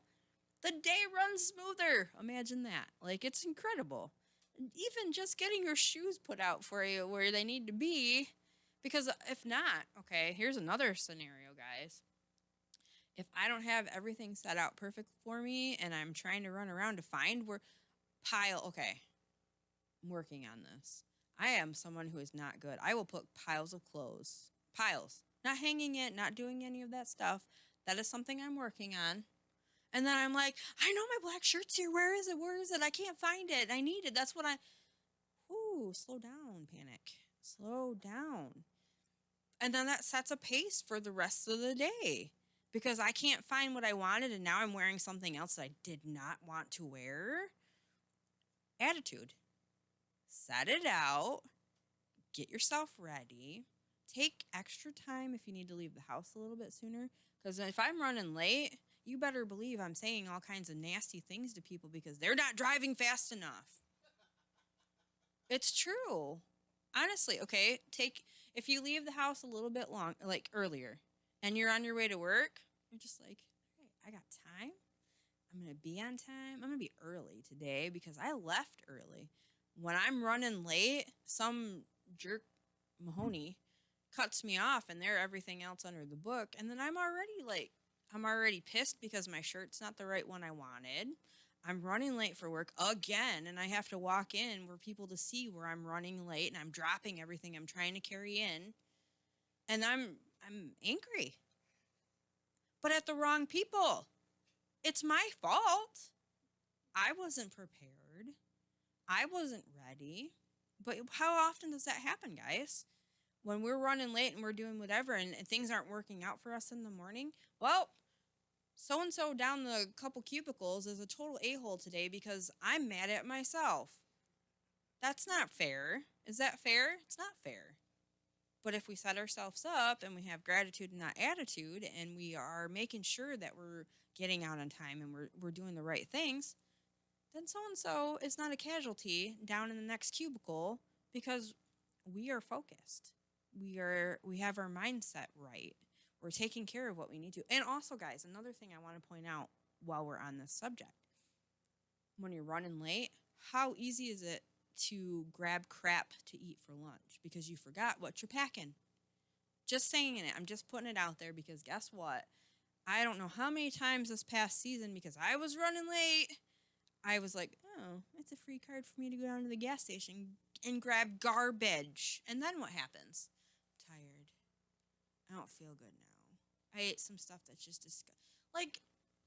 the day runs smoother. Imagine that. Like, it's incredible. Even just getting your shoes put out for you where they need to be. Because if not, okay, here's another scenario, guys. If I don't have everything set out perfect for me and I'm trying to run around to find okay, I'm working on this. I am someone who is not good. I will put piles of clothes. Piles. Not hanging it, not doing any of that stuff. That is something I'm working on. And then I'm like, I know my black shirt's here. Where is it? Where is it? I can't find it. I need it. That's what slow down, panic. Slow down. And then that sets a pace for the rest of the day because I can't find what I wanted and now I'm wearing something else that I did not want to wear. Attitude. Set it out. Get yourself ready. Take extra time if you need to leave the house a little bit sooner. Because if I'm running late, you better believe I'm saying all kinds of nasty things to people because they're not driving fast enough. It's true. Honestly, okay, if you leave the house a little bit earlier and you're on your way to work, you're just like, all right, I got time. I'm going to be on time. I'm going to be early today because I left early. When I'm running late, some jerk Mahoney cuts me off and they're everything else under the book. And then I'm already pissed because my shirt's not the right one I wanted. I'm running late for work again, and I have to walk in for people to see where I'm running late and I'm dropping everything I'm trying to carry in. And I'm angry. But at the wrong people. It's my fault. I wasn't prepared. I wasn't ready. But how often does that happen, guys? When we're running late and we're doing whatever and things aren't working out for us in the morning, well, so and so down the couple cubicles is a total a-hole today because I'm mad at myself. That's not fair. Is that fair? It's not fair. But if we set ourselves up and we have gratitude and not attitude, and we are making sure that we're getting out on time and we're doing the right things, then so and so is not a casualty down in the next cubicle because we are focused. We have our mindset right. We're taking care of what we need to. And also, guys, another thing I want to point out while we're on this subject. When you're running late, how easy is it to grab crap to eat for lunch because you forgot what you're packing? Just saying it. I'm just putting it out there because guess what? I don't know how many times this past season, because I was running late, I was like, oh, it's a free card for me to go down to the gas station and grab garbage. And then what happens? I'm tired. I don't feel good now. I ate some stuff that's just disgusting. Like,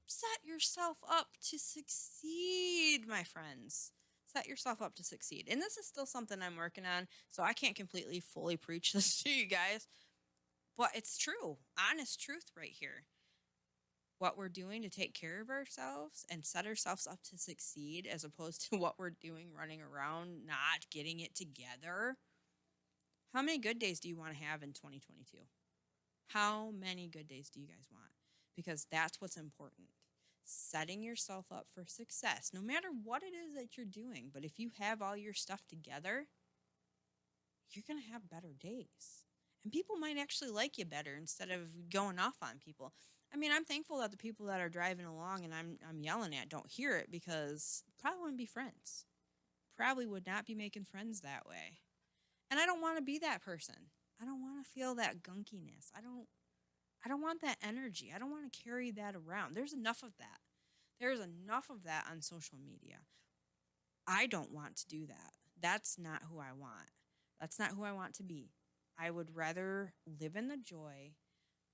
set yourself up to succeed, my friends. Set yourself up to succeed. And this is still something I'm working on, so I can't completely fully preach this to you guys. But it's true. Honest truth right here. What we're doing to take care of ourselves and set ourselves up to succeed as opposed to what we're doing running around not getting it together. How many good days do you want to have in 2022? How many good days do you guys want? Because that's what's important. Setting yourself up for success, no matter what it is that you're doing. But if you have all your stuff together, you're going to have better days. And people might actually like you better instead of going off on people. I mean, I'm thankful that the people that are driving along and I'm yelling at don't hear it because probably wouldn't be friends. Probably would not be making friends that way. And I don't want to be that person. I don't want to feel that gunkiness. I don't want that energy. I don't want to carry that around. There's enough of that. There's enough of that on social media. I don't want to do that. That's not who I want. That's not who I want to be. I would rather live in the joy,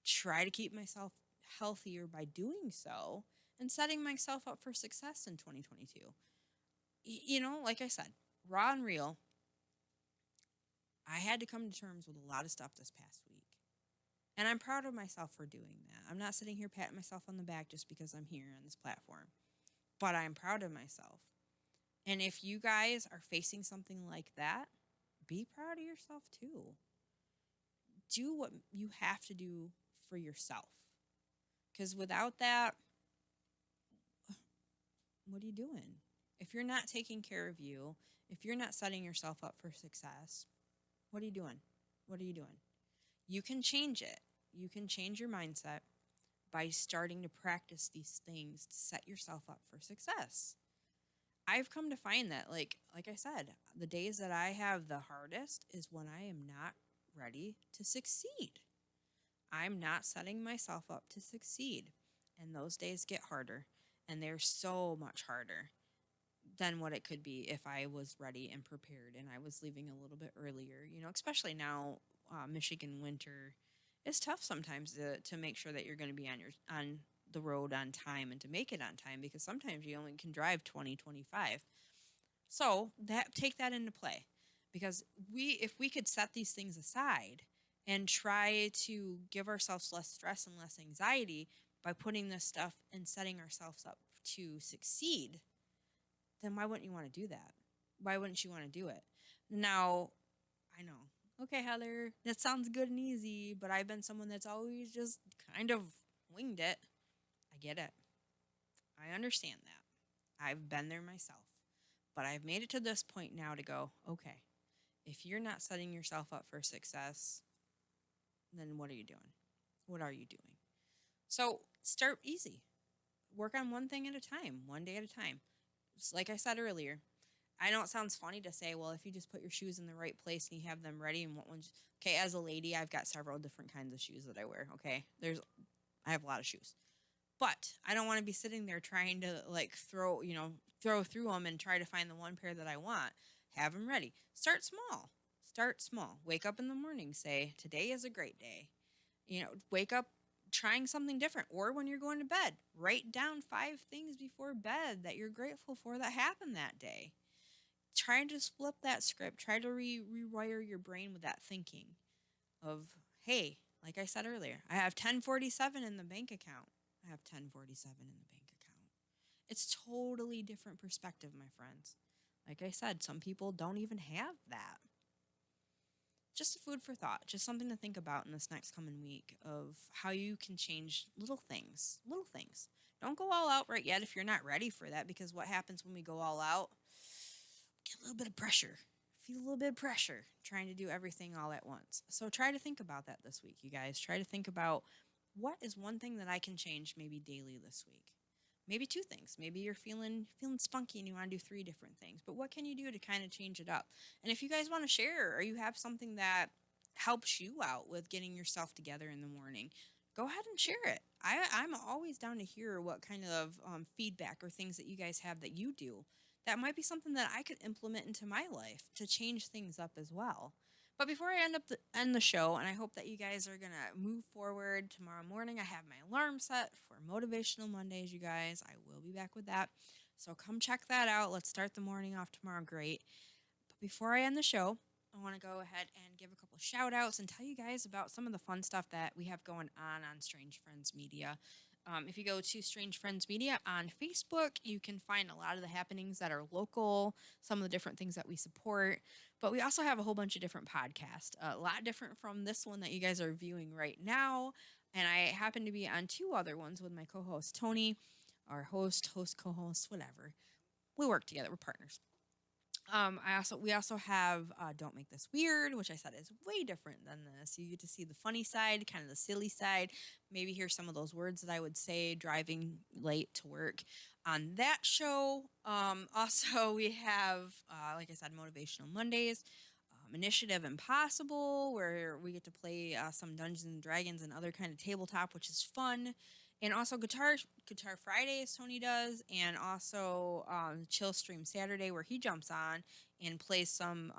try to keep myself healthier by doing so, and setting myself up for success in 2022. You know, like I said, raw and real, I had to come to terms with a lot of stuff this past week. And I'm proud of myself for doing that. I'm not sitting here patting myself on the back just because I'm here on this platform. But I'm proud of myself. And if you guys are facing something like that, be proud of yourself too. Do what you have to do for yourself. Because without that, what are you doing? If you're not taking care of you, if you're not setting yourself up for success, what are you doing? What are you doing? You can change it. You can change your mindset by starting to practice these things to set yourself up for success. I've come to find that, like I said, the days that I have the hardest is when I am not ready to succeed. I'm not setting myself up to succeed. And those days get harder. And they're so much harder than what it could be if I was ready and prepared and I was leaving a little bit earlier. You know, especially now, Michigan winter is tough sometimes to make sure that you're going to be on the road on time and to make it on time because sometimes you only can drive 20, 25. So take that into play because if we could set these things aside and try to give ourselves less stress and less anxiety by putting this stuff and setting ourselves up to succeed, then why wouldn't you want to do that? Why wouldn't you want to do it? Now, I know, okay, Heather, that sounds good and easy, but I've been someone that's always just kind of winged it. I get it. I understand that. I've been there myself. But I've made it to this point now to go, okay, if you're not setting yourself up for success, then what are you doing? What are you doing? So start easy. Work on one thing at a time, one day at a time. Just like I said earlier, I know it sounds funny to say, well, if you just put your shoes in the right place and you have them ready and what ones, okay, as a lady, I've got several different kinds of shoes that I wear. Okay. I have a lot of shoes, but I don't want to be sitting there trying to like throw through them and try to find the one pair that I want. Have them ready. Start small. Start small. Wake up in the morning. Say, today is a great day. Wake up trying something different. Or when you're going to bed, write down 5 things before bed that you're grateful for that happened that day. Try to just flip that script. Try to rewire your brain with that thinking of, hey, like I said earlier, I have 1047 in the bank account. I have 1047 in the bank account. It's totally different perspective, my friends. Like I said, some people don't even have that. Just a food for thought, just something to think about in this next coming week of how you can change little things. Little things. Don't go all out right yet if you're not ready for that, because what happens when we go all out? Get a little bit of pressure. Feel a little bit of pressure trying to do everything all at once. So try to think about that this week, you guys. Try to think about what is one thing that I can change maybe daily this week. Maybe 2 things. Maybe you're feeling spunky and you want to do 3 different things. But what can you do to kind of change it up? And if you guys want to share or you have something that helps you out with getting yourself together in the morning, go ahead and share it. I'm always down to hear what kind of feedback or things that you guys have that you do. That might be something that I could implement into my life to change things up as well. But before I end the show, and I hope that you guys are gonna move forward tomorrow morning. I have my alarm set for Motivational Mondays, you guys. I will be back with that, so come check that out. Let's start the morning off tomorrow great. But before I end the show, I want to go ahead and give a couple shout outs and tell you guys about some of the fun stuff that we have going on Strange Friends Media. If you go to Strange Friends Media on Facebook, you can find a lot of the happenings that are local, some of the different things that we support. But we also have a whole bunch of different podcasts, a lot different from this one that you guys are viewing right now. And I happen to be on 2 other ones with my co host, Tony, our host, co host, whatever. We work together, we're partners. We also have Don't Make This Weird, which I said is way different than this. You get to see the funny side, kind of the silly side, maybe hear some of those words that I would say driving late to work on that show. Also, we have, like I said, Motivational Mondays, Initiative Impossible, where we get to play some Dungeons and Dragons and other kind of tabletop, which is fun. And also Guitar Fridays, Tony does, and also Chill Stream Saturday, where he jumps on and plays some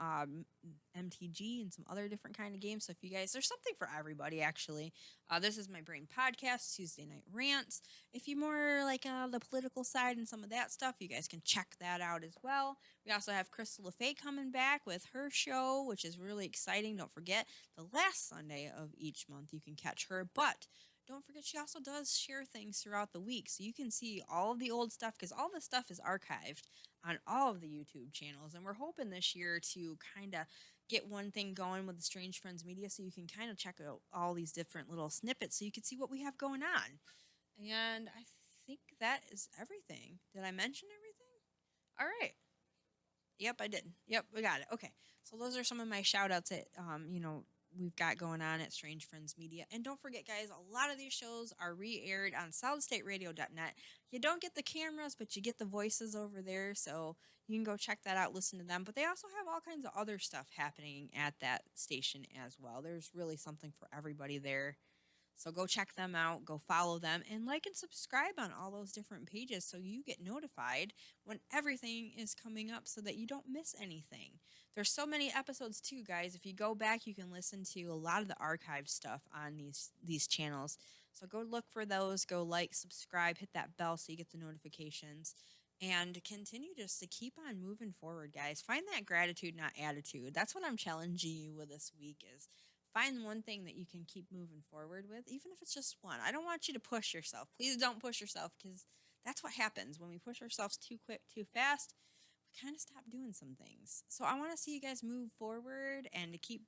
MTG and some other different kind of games. So if you guys, there's something for everybody, actually. This is My Brain Podcast, Tuesday Night Rants. If you're more like the political side and some of that stuff, you guys can check that out as well. We also have Crystal LaFay coming back with her show, which is really exciting. Don't forget, the last Sunday of each month, you can catch her. But don't forget, she also does share things throughout the week, so you can see all of the old stuff, because all this stuff is archived on all of the YouTube channels. And we're hoping this year to kind of get one thing going with the Strange Friends Media, so you can kind of check out all these different little snippets so you can see what we have going on. And I think that is everything. Did I mention everything? All right. Yep, I did. Yep, we got it. Okay. So those are some of my shout outs that, we've got going on at Strange Friends Media. And don't forget, guys, a lot of these shows are re-aired on solidstateradio.net. You don't get the cameras, but you get the voices over there, so you can go check that out, listen to them. But they also have all kinds of other stuff happening at that station as well. There's really something for everybody there. So go check them out, go follow them, and like and subscribe on all those different pages so you get notified when everything is coming up so that you don't miss anything. There's so many episodes too, guys. If you go back, you can listen to a lot of the archive stuff on these channels. So go look for those, go like, subscribe, hit that bell so you get the notifications, and continue just to keep on moving forward, guys. Find that gratitude, not attitude. That's what I'm challenging you with this week is find one thing that you can keep moving forward with, even if it's just one. I don't want you to push yourself. Please don't push yourself, because that's what happens when we push ourselves too quick, too fast. We kind of stop doing some things. So I want to see you guys move forward and to keep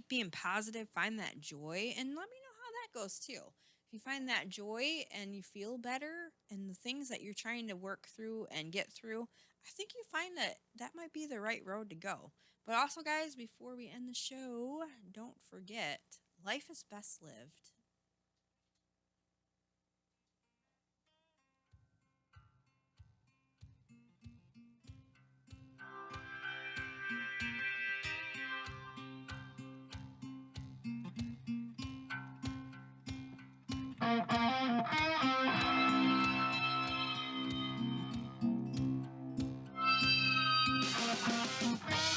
being positive. Find that joy, and let me know how that goes too. If you find that joy and you feel better in the things that you're trying to work through and get through, I think you find that that might be the right road to go. But also, guys, before we end the show, don't forget, life is best lived.